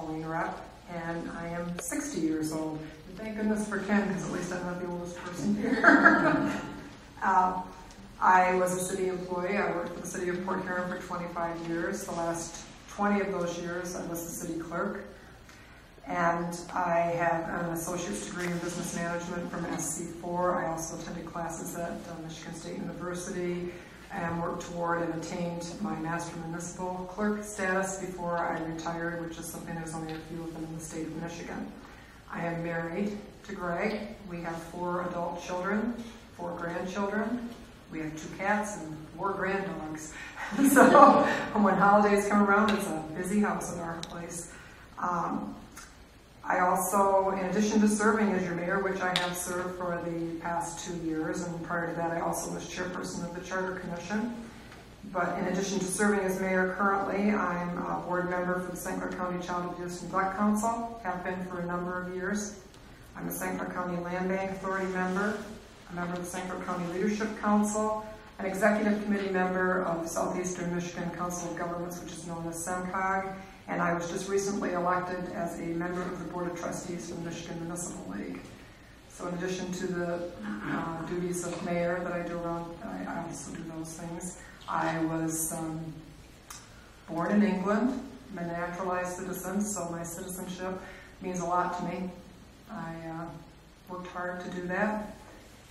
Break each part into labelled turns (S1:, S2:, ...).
S1: Pauline Rep, and I am 60 years old. And thank goodness for Ken, because at least I'm not the oldest person here. I was a city employee. I worked for the city of Port Huron for 25 years. The last 20 of those years, I was the city clerk. And I have an associate's degree in business management from SC4. I also attended classes at Michigan State University and worked toward and attained my master municipal clerk status before I retired, which is something there's only a few of them in the state of Michigan. I am married to Greg. We have 4 adult children, 4 grandchildren. We have 2 cats and 4 granddogs. So when holidays come around, it's a busy house in our place. I also, in addition to serving as your mayor, which I have served for the past 2 years, and prior to that I also was chairperson of the Charter Commission. But in addition to serving as mayor currently, I'm a board member for the St. Clair County Child Abuse and Neglect Council, have been for a number of years. I'm a St. Clair County Land Bank Authority member, a member of the St. Clair County Leadership Council, an executive committee member of Southeastern Michigan Council of Governments, which is known as SEMCOG, and I was just recently elected as a member of the Board of Trustees for the Michigan Municipal League. So in addition to the duties of mayor that I do around, I also do those things. I was born in England. I'm a naturalized citizen, so my citizenship means a lot to me. I worked hard to do that,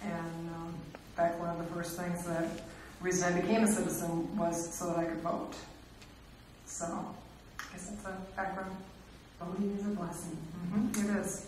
S1: and in fact, one of the first things the reason I became a citizen was so that I could vote. So I guess that's a background. Voting is a blessing. It is.